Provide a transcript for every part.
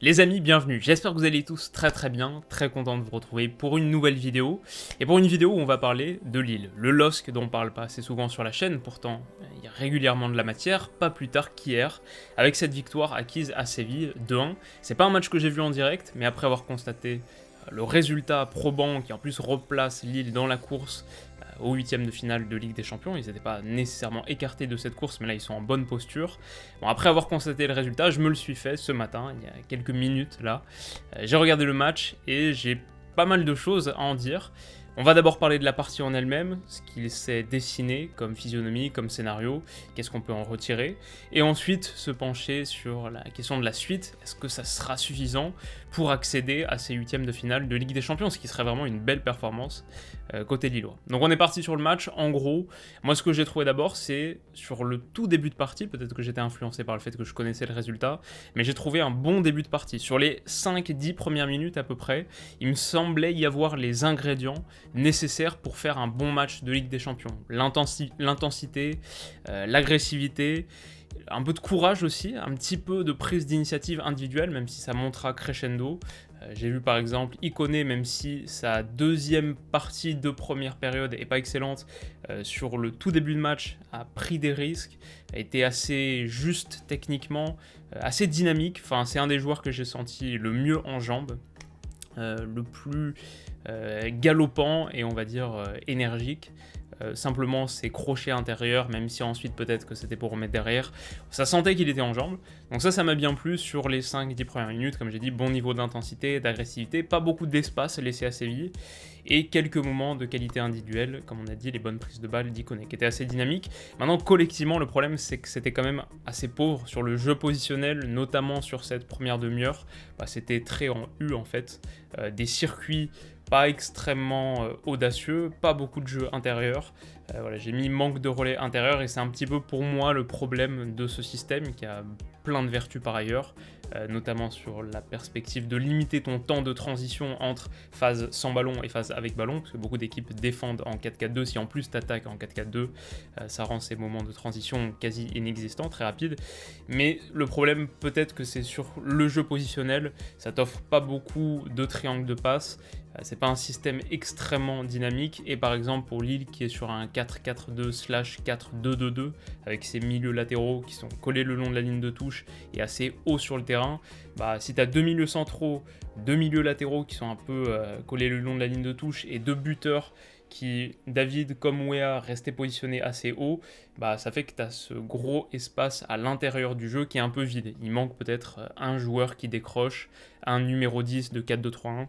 Les amis, bienvenue, j'espère que vous allez tous très bien, très content de vous retrouver pour une nouvelle vidéo. Et pour une vidéo où on va parler de Lille, le LOSC dont on parle pas assez souvent sur la chaîne, pourtant il y a régulièrement de la matière, pas plus tard qu'hier, avec cette victoire acquise à Séville 2-1. C'est pas un match que j'ai vu en direct, mais après avoir constaté le résultat probant qui en plus replace Lille dans la course au huitième de finale de Ligue des Champions, ils n'étaient pas nécessairement écartés de cette course, mais là ils sont en bonne posture. Bon, après avoir constaté le résultat, je me le suis fait ce matin, il y a quelques minutes là. J'ai regardé le match et j'ai pas mal de choses à en dire. On va d'abord parler de la partie en elle-même, ce qu'il s'est dessiné comme physionomie, comme scénario, qu'est-ce qu'on peut en retirer, et ensuite se pencher sur la question de la suite, est-ce que ça sera suffisant pour accéder à ces huitièmes de finale de Ligue des Champions, ce qui serait vraiment une belle performance côté lillois. Donc on est parti sur le match, en gros, moi ce que j'ai trouvé d'abord c'est sur le tout début de partie, peut-être que j'étais influencé par le fait que je connaissais le résultat, mais j'ai trouvé un bon début de partie. Sur les 5-10 premières minutes à peu près, il me semblait y avoir les ingrédients nécessaires pour faire un bon match de Ligue des Champions. L'intensité, l'agressivité, un peu de courage aussi, un petit peu de prise d'initiative individuelle, même si ça montera crescendo. J'ai vu par exemple Ikoné, même si sa deuxième partie de première période n'est pas excellente, sur le tout début de match a pris des risques, a été assez juste techniquement, assez dynamique. Enfin, c'est un des joueurs que j'ai senti le mieux en jambes. Le plus galopant et on va dire énergique. Simplement ses crochets intérieurs, même si ensuite peut-être que c'était pour remettre derrière, ça sentait qu'il était en jambes. Donc ça m'a bien plu sur les 5-10 premières minutes, comme j'ai dit, bon niveau d'intensité, d'agressivité, pas beaucoup d'espace laissé à Séville, et quelques moments de qualité individuelle, comme on a dit, les bonnes prises de balles d'Ikoné, qui étaient assez dynamiques. Maintenant, collectivement, le problème, c'est que c'était quand même assez pauvre sur le jeu positionnel, notamment sur cette première demi-heure. C'était très en U, en fait. Des circuits pas extrêmement audacieux, pas beaucoup de jeu intérieur. Voilà, j'ai mis manque de relais intérieur et c'est un petit peu pour moi le problème de ce système qui a plein de vertus par ailleurs, notamment sur la perspective de limiter ton temps de transition entre phase sans ballon et phase avec ballon, parce que beaucoup d'équipes défendent en 4-4-2, si en plus t'attaques en 4-4-2, ça rend ces moments de transition quasi inexistants, très rapides. Mais le problème peut-être que c'est sur le jeu positionnel, ça t'offre pas beaucoup de triangles de passe, c'est pas un système extrêmement dynamique, et par exemple pour Lille qui est sur un 4-4-2/4-2-2-2 avec ses milieux latéraux qui sont collés le long de la ligne de touche et assez hauts sur le terrain, si tu as deux milieux centraux, deux milieux latéraux qui sont un peu collés le long de la ligne de touche et deux buteurs qui, David comme Weah, restaient positionnés assez haut, ça fait que tu as ce gros espace à l'intérieur du jeu qui est un peu vide. Il manque peut-être un joueur qui décroche, un numéro 10 de 4-2-3-1.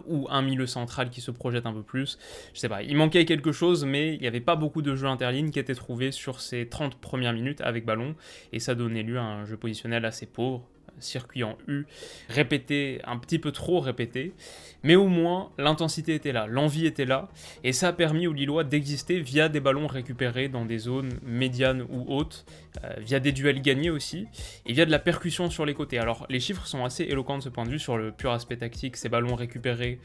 Ou un milieu central qui se projette un peu plus. Je sais pas, il manquait quelque chose, mais il n'y avait pas beaucoup de jeux interlignes qui étaient trouvés sur ces 30 premières minutes avec ballon, et ça donnait lieu à un jeu positionnel assez pauvre, circuit en U, répété, un petit peu trop répété, mais au moins l'intensité était là, l'envie était là, et ça a permis aux Lillois d'exister via des ballons récupérés dans des zones médianes ou hautes, via des duels gagnés aussi, et via de la percussion sur les côtés. Alors les chiffres sont assez éloquents de ce point de vue, sur le pur aspect tactique, ces ballons récupérés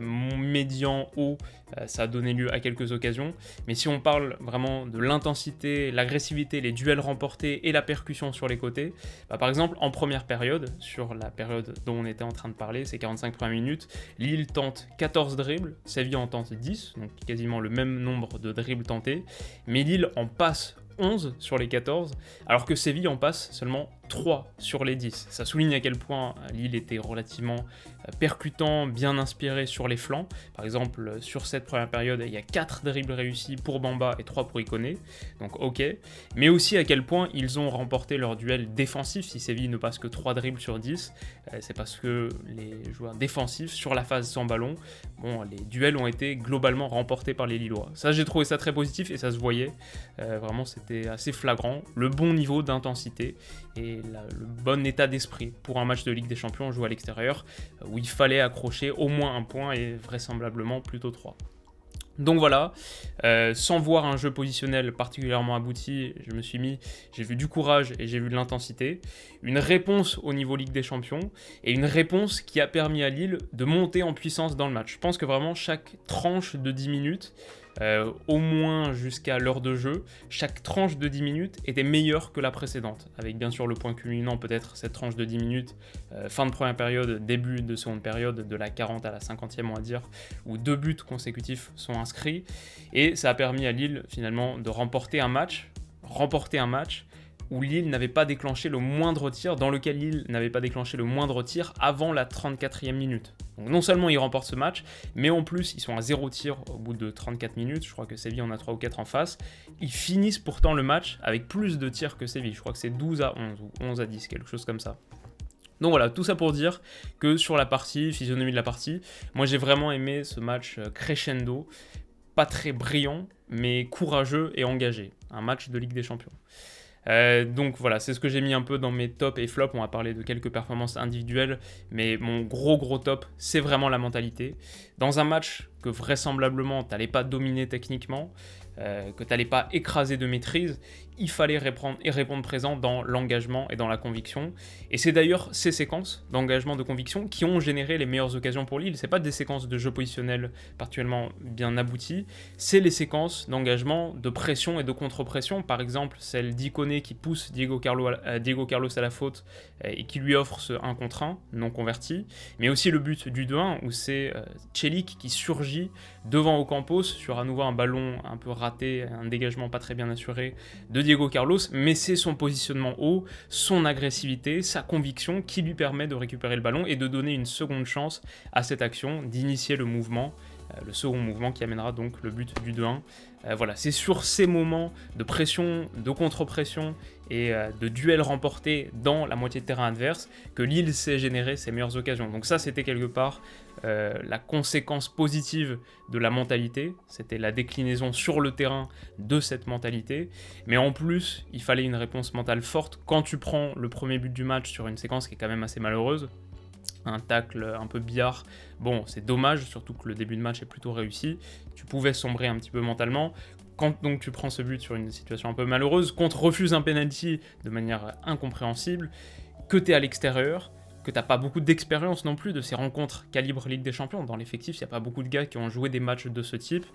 médian, haut, ça a donné lieu à quelques occasions, mais si on parle vraiment de l'intensité, l'agressivité, les duels remportés et la percussion sur les côtés, par exemple en première période, sur la période dont on était en train de parler, ces 45 premières minutes, Lille tente 14 dribbles, Séville en tente 10, donc quasiment le même nombre de dribbles tentés, mais Lille en passe 11 sur les 14, alors que Séville en passe seulement 3 sur les 10. Ça souligne à quel point Lille était relativement percutant, bien inspiré sur les flancs. Par exemple, sur cette première période, il y a 4 dribbles réussis pour Bamba et 3 pour Ikoné, donc ok. Mais aussi à quel point ils ont remporté leur duel défensif. Si Séville ne passe que 3 dribbles sur 10, c'est parce que les joueurs défensifs, sur la phase sans ballon, les duels ont été globalement remportés par les Lillois. Ça, j'ai trouvé ça très positif et ça se voyait. Vraiment, c'était assez flagrant. Le bon niveau d'intensité et le bon état d'esprit pour un match de Ligue des Champions joué à l'extérieur, où il fallait accrocher au moins un point et vraisemblablement plutôt 3. Donc voilà, sans voir un jeu positionnel particulièrement abouti, j'ai vu du courage et j'ai vu de l'intensité, une réponse au niveau Ligue des Champions, et une réponse qui a permis à Lille de monter en puissance dans le match. Je pense que vraiment chaque tranche de 10 minutes, au moins jusqu'à l'heure de jeu, chaque tranche de 10 minutes était meilleure que la précédente, avec bien sûr le point culminant peut-être cette tranche de 10 minutes, fin de première période, début de seconde période, de la 40 à la 50e on va dire, où 2 buts consécutifs sont inscrits, et ça a permis à Lille finalement de remporter un match où Lille n'avait pas déclenché le moindre tir, dans lequel Lille n'avait pas déclenché le moindre tir avant la 34e minute. Donc non seulement ils remportent ce match, mais en plus ils sont à 0 tir au bout de 34 minutes, je crois que Séville en a 3 ou 4 en face. Ils finissent pourtant le match avec plus de tirs que Séville, je crois que c'est 12 à 11 ou 11 à 10, quelque chose comme ça. Donc voilà, tout ça pour dire que sur la partie, physionomie de la partie, moi j'ai vraiment aimé ce match crescendo, pas très brillant, mais courageux et engagé, un match de Ligue des Champions. Donc voilà, c'est ce que j'ai mis un peu dans mes tops et flops. On va parler de quelques performances individuelles, mais mon gros top, c'est vraiment la mentalité. Dans un match que vraisemblablement t'allais pas dominer techniquement, que t'allais pas écraser de maîtrise, il fallait répondre présent dans l'engagement et dans la conviction. Et c'est d'ailleurs ces séquences d'engagement, de conviction qui ont généré les meilleures occasions pour Lille. C'est pas des séquences de jeu positionnel particulièrement bien abouties, c'est les séquences d'engagement, de pression et de contre-pression. Par exemple, celle d'Ikoné qui pousse Diego Carlos à la faute et qui lui offre ce 1 contre 1 non converti. Mais aussi le but du 2-1 où c'est Celik qui surgit devant Ocampos sur à nouveau un ballon un peu raté, un dégagement pas très bien assuré de Diego Carlos, mais c'est son positionnement haut, son agressivité, sa conviction qui lui permet de récupérer le ballon et de donner une seconde chance à cette action, d'initier le mouvement, le second mouvement qui amènera donc le but du 2-1. Voilà, c'est sur ces moments de pression, de contre-pression et de duel remporté dans la moitié de terrain adverse que Lille sait générer ses meilleures occasions. Donc ça, c'était quelque part la conséquence positive de la mentalité, c'était la déclinaison sur le terrain de cette mentalité, mais en plus, il fallait une réponse mentale forte quand tu prends le premier but du match sur une séquence qui est quand même assez malheureuse, un tacle un peu billard. Bon, c'est dommage, surtout que le début de match est plutôt réussi. Tu pouvais sombrer un petit peu mentalement. Quand donc tu prends ce but sur une situation un peu malheureuse, qu'on te refuse un penalty de manière incompréhensible, que tu es à l'extérieur, que tu n'as pas beaucoup d'expérience non plus de ces rencontres calibre Ligue des Champions. Dans l'effectif, il n'y a pas beaucoup de gars qui ont joué des matchs de ce type.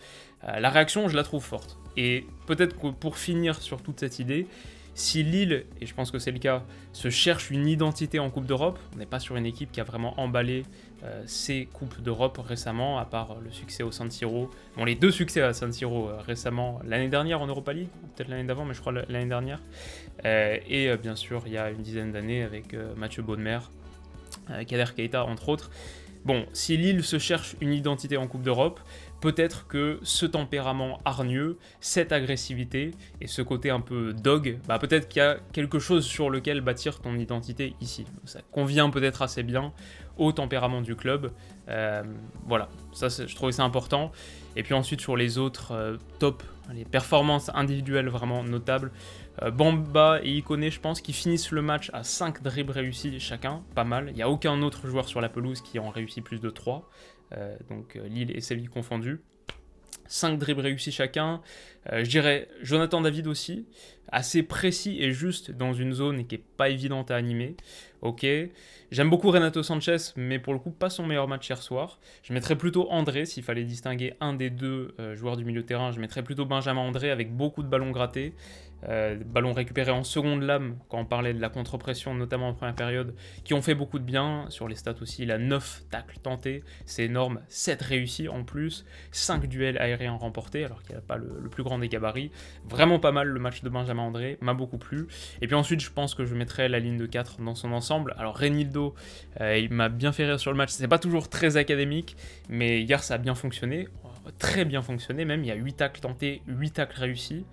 La réaction, je la trouve forte. Et peut-être que pour finir sur toute cette idée, si Lille, et je pense que c'est le cas, se cherche une identité en Coupe d'Europe, on n'est pas sur une équipe qui a vraiment emballé ces Coupes d'Europe récemment, à part le succès au San Siro. Bon, les 2 succès à San Siro récemment, l'année dernière en Europa League, peut-être l'année d'avant, mais je crois l'année dernière. Et bien sûr, il y a une dizaine d'années avec Mathieu Bodmer, Kader Keita entre autres. Bon, si Lille se cherche une identité en Coupe d'Europe, peut-être que ce tempérament hargneux, cette agressivité et ce côté un peu dog, peut-être qu'il y a quelque chose sur lequel bâtir ton identité ici. Ça convient peut-être assez bien au tempérament du club. Voilà, ça je trouvais ça important. Et puis ensuite sur les autres top, les performances individuelles vraiment notables, Bamba et Ikoné, je pense, qui finissent le match à 5 dribbles réussis chacun, pas mal. Il n'y a aucun autre joueur sur la pelouse qui en réussit plus de 3, donc Lille et Séville confondus. 5 dribbles réussis chacun. Je dirais Jonathan David aussi, assez précis et juste dans une zone qui n'est pas évidente à animer. Ok. J'aime beaucoup Renato Sanchez, mais pour le coup, pas son meilleur match hier soir. Je mettrais plutôt André, s'il fallait distinguer un des 2 joueurs du milieu de terrain. Je mettrais plutôt Benjamin André avec beaucoup de ballons grattés. Ballons récupérés en seconde lame, quand on parlait de la contre-pression, notamment en première période, qui ont fait beaucoup de bien. Sur les stats aussi, il a 9 tacles tentés, c'est énorme, 7 réussis en plus, 5 duels aériens remportés, alors qu'il n'a pas le plus grand des gabarits. Vraiment pas mal le match de Benjamin André, m'a beaucoup plu. Et puis ensuite, je pense que je mettrais la ligne de 4 dans son ensemble. Alors Renildo, il m'a bien fait rire sur le match, c'est pas toujours très académique, mais hier ça a bien fonctionné, très bien fonctionné même, il y a 8 tacles tentés, 8 tacles réussis.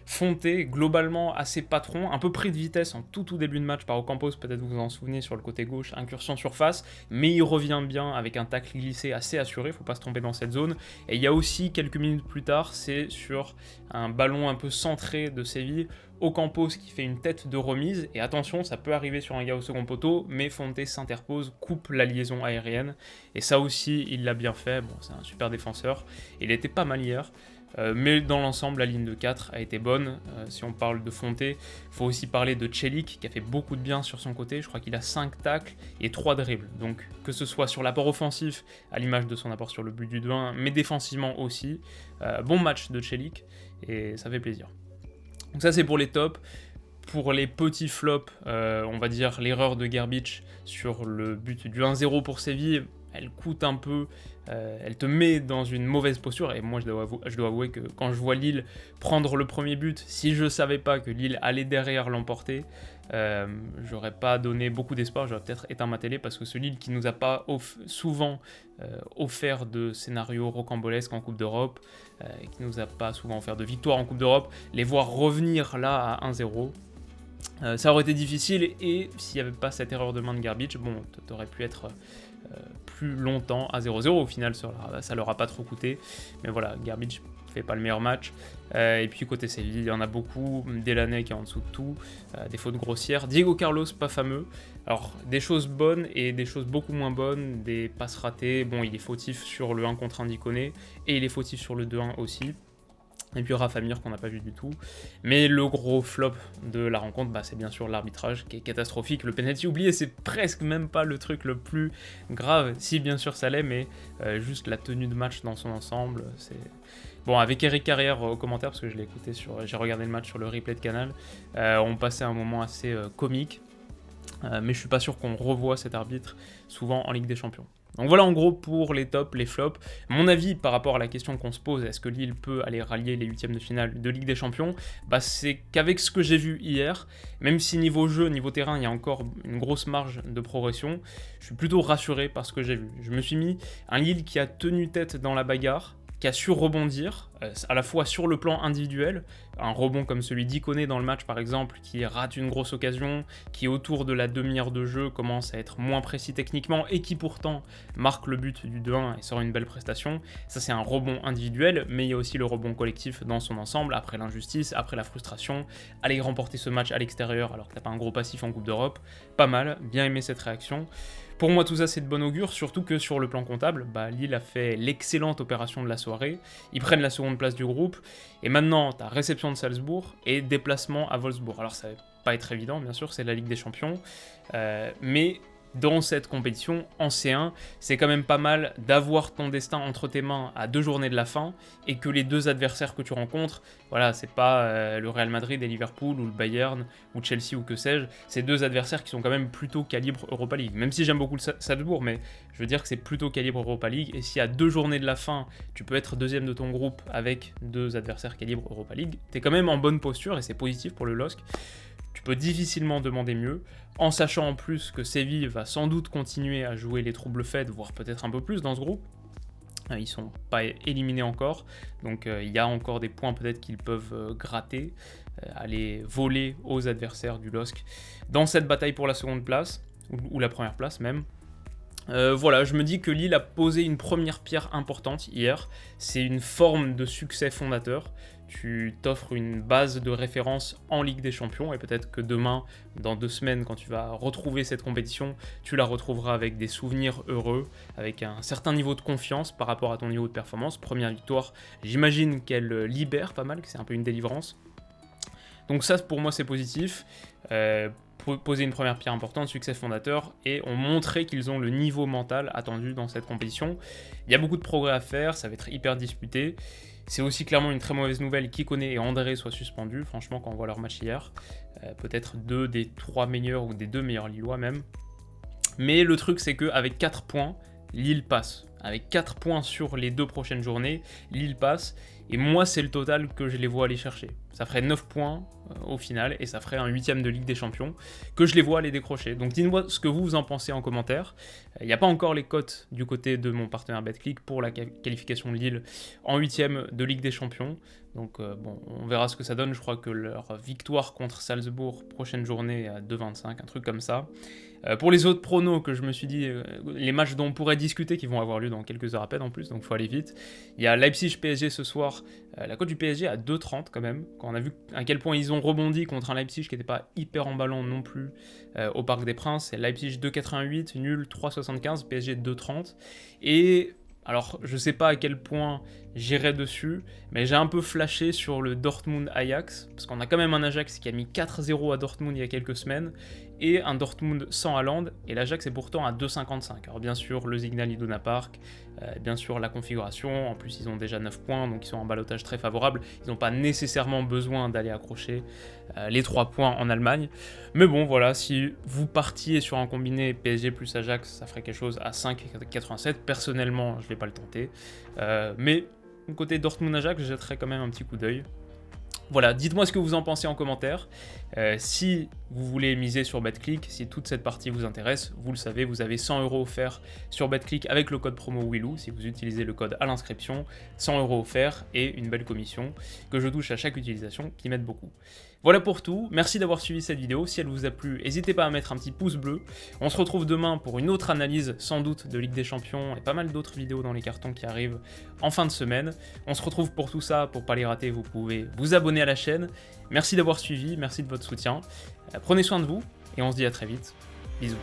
Fonté, globalement assez patron, un peu pris de vitesse en tout début de match par Ocampos, peut-être vous vous en souvenez sur le côté gauche, incursion surface, mais il revient bien avec un tacle glissé assez assuré, faut pas se tromper dans cette zone. Et il y a aussi quelques minutes plus tard, c'est sur un ballon un peu centré de Séville, Ocampos qui fait une tête de remise, et attention, ça peut arriver sur un gars au second poteau, mais Fonté s'interpose, coupe la liaison aérienne, et ça aussi, il l'a bien fait, bon, c'est un super défenseur, il était pas mal hier. Mais dans l'ensemble, la ligne de 4 a été bonne. Si on parle de Fonté, il faut aussi parler de Celik, qui a fait beaucoup de bien sur son côté. Je crois qu'il a 5 tacles et 3 dribbles. Donc que ce soit sur l'apport offensif, à l'image de son apport sur le but du 2-1, mais défensivement aussi, bon match de Celik, et ça fait plaisir. Donc ça c'est pour les tops. Pour les petits flops, on va dire l'erreur de Gerbic sur le but du 1-0 pour Séville, elle coûte un peu, elle te met dans une mauvaise posture, et moi je dois avouer que quand je vois Lille prendre le premier but, si je savais pas que Lille allait derrière l'emporter, j'aurais pas donné beaucoup d'espoir, j'aurais peut-être éteint ma télé, parce que ce Lille qui nous a pas souvent offert de scénarios rocambolesques en Coupe d'Europe, qui nous a pas souvent offert de victoires en Coupe d'Europe, les voir revenir là à 1-0, ça aurait été difficile, et s'il n'y avait pas cette erreur de main de Gerbic, bon, t'aurais pu être plus longtemps à 0-0. Au final, ça leur a pas trop coûté. Mais voilà, Gerbic fait pas le meilleur match. Et puis côté Séville, il y en a beaucoup. Delaney qui est en dessous de tout. Des fautes grossières. Diego Carlos, pas fameux. Alors, des choses bonnes et des choses beaucoup moins bonnes. Des passes ratées. Bon, il est fautif sur le 1 contre 1 d'Ikoné. Et il est fautif sur le 2-1 aussi. Et puis Rafa Mir qu'on n'a pas vu du tout. Mais le gros flop de la rencontre, c'est bien sûr l'arbitrage qui est catastrophique. Le penalty oublié, c'est presque même pas le truc le plus grave. Si bien sûr ça l'est, mais juste la tenue de match dans son ensemble, c'est... Bon, avec Eric Carrière au commentaire, parce que je l'ai écouté j'ai regardé le match sur le replay de Canal, on passait un moment assez comique. Mais je suis pas sûr qu'on revoie cet arbitre souvent en Ligue des Champions. Donc voilà en gros pour les tops, les flops. Mon avis par rapport à la question qu'on se pose, est-ce que Lille peut aller rallier les huitièmes de finale de Ligue des Champions, c'est qu'avec ce que j'ai vu hier, même si niveau jeu, niveau terrain, il y a encore une grosse marge de progression, je suis plutôt rassuré par ce que j'ai vu. Je me suis mis un Lille qui a tenu tête dans la bagarre, qui a su rebondir, à la fois sur le plan individuel, un rebond comme celui d'Ikoné dans le match par exemple, qui rate une grosse occasion, qui autour de la demi-heure de jeu commence à être moins précis techniquement, et qui pourtant marque le but du 2-1 et sort une belle prestation. Ça c'est un rebond individuel, mais il y a aussi le rebond collectif dans son ensemble, après l'injustice, après la frustration, aller remporter ce match à l'extérieur alors que t'as pas un gros passif en Coupe d'Europe, pas mal, bien aimé cette réaction. Pour moi, tout ça, c'est de bon augure, surtout que sur le plan comptable, Lille a fait l'excellente opération de la soirée. Ils prennent la seconde place du groupe, et maintenant, tu as réception de Salzbourg et déplacement à Wolfsburg. Alors, ça va pas être évident, bien sûr, c'est la Ligue des Champions, mais dans cette compétition, en C1, c'est quand même pas mal d'avoir ton destin entre tes mains à 2 journées de la fin, et que les deux adversaires que tu rencontres, voilà, c'est pas le Real Madrid et Liverpool, ou le Bayern, ou Chelsea, ou que sais-je, c'est deux adversaires qui sont quand même plutôt calibre Europa League. Même si j'aime beaucoup le Salzbourg, mais je veux dire que c'est plutôt calibre Europa League, et si à 2 journées de la fin, tu peux être deuxième de ton groupe avec deux adversaires calibre Europa League, t'es quand même en bonne posture, et c'est positif pour le LOSC. Tu peux difficilement demander mieux, en sachant en plus que Séville va sans doute continuer à jouer les troubles faits, voire peut-être un peu plus dans ce groupe. Ils sont pas éliminés encore, donc il y a encore des points peut-être qu'ils peuvent gratter, aller voler aux adversaires du LOSC dans cette bataille pour la seconde place, ou la première place même. Voilà, je me dis que Lille a posé une première pierre importante hier, c'est une forme de succès fondateur. Tu t'offres une base de référence en Ligue des Champions, et peut-être que demain, dans 2 semaines, quand tu vas retrouver cette compétition, tu la retrouveras avec des souvenirs heureux, avec un certain niveau de confiance par rapport à ton niveau de performance. Première victoire, j'imagine qu'elle libère pas mal, que c'est un peu une délivrance. Donc ça, pour moi, c'est positif. Poser une première pierre importante, succès fondateur, et ont montré qu'ils ont le niveau mental attendu dans cette compétition. Il y a beaucoup de progrès à faire, ça va être hyper disputé. C'est aussi clairement une très mauvaise nouvelle qu'Ikoné et André soient suspendus, franchement, quand on voit leur match hier. Peut-être 2 des 3 meilleurs, ou des 2 meilleurs Lillois même. Mais le truc, c'est qu'avec 4 points, Lille passe. Avec 4 points sur les 2 prochaines journées, Lille passe. Et moi, c'est le total que je les vois aller chercher. Ça ferait 9 points au final, et ça ferait un 8ème de Ligue des Champions, que je les vois aller décrocher. Donc dites-moi ce que vous en pensez en commentaire. Il n'y a pas encore les cotes du côté de mon partenaire BetClick pour la qualification de Lille en 8ème de Ligue des Champions. Donc on verra ce que ça donne. Je crois que leur victoire contre Salzbourg, prochaine journée à 2,25, un truc comme ça. Pour les autres pronos que je me suis dit, les matchs dont on pourrait discuter, qui vont avoir lieu dans quelques heures à peine en plus, donc il faut aller vite. Il y a Leipzig-PSG ce soir, la cote du PSG à 2,30 quand même, quand on a vu à quel point ils ont rebondi contre un Leipzig qui n'était pas hyper emballant non plus au Parc des Princes. C'est Leipzig 2,88, nul 3,75, PSG 2,30. Et Alors, je sais pas à quel point j'irai dessus, mais j'ai un peu flashé sur le Dortmund-Ajax, parce qu'on a quand même un Ajax qui a mis 4-0 à Dortmund il y a quelques semaines, et un Dortmund sans Haaland, et l'Ajax est pourtant à 2,55. Alors bien sûr, le Signal Iduna Park, bien sûr la configuration, en plus ils ont déjà 9 points, donc ils sont en ballottage très favorable, ils n'ont pas nécessairement besoin d'aller accrocher les 3 points en Allemagne, mais bon voilà, si vous partiez sur un combiné PSG plus Ajax, ça ferait quelque chose à 5,87, personnellement je vais pas le tenter, mais côté Dortmund-Ajax, je jetterai quand même un petit coup d'œil. Voilà, dites-moi ce que vous en pensez en commentaire. Si vous voulez miser sur BetClick, si toute cette partie vous intéresse, vous le savez, vous avez 100 € offerts sur BetClick avec le code promo Willou, si vous utilisez le code à l'inscription, 100 € offerts et une belle commission que je touche à chaque utilisation qui m'aide beaucoup. Voilà pour tout, merci d'avoir suivi cette vidéo, si elle vous a plu, n'hésitez pas à mettre un petit pouce bleu. On se retrouve demain pour une autre analyse, sans doute, de Ligue des Champions et pas mal d'autres vidéos dans les cartons qui arrivent en fin de semaine. On se retrouve pour tout ça, pour pas les rater, vous pouvez vous abonner à la chaîne. Merci d'avoir suivi, merci de votre soutien. Prenez soin de vous et on se dit à très vite. Bisous.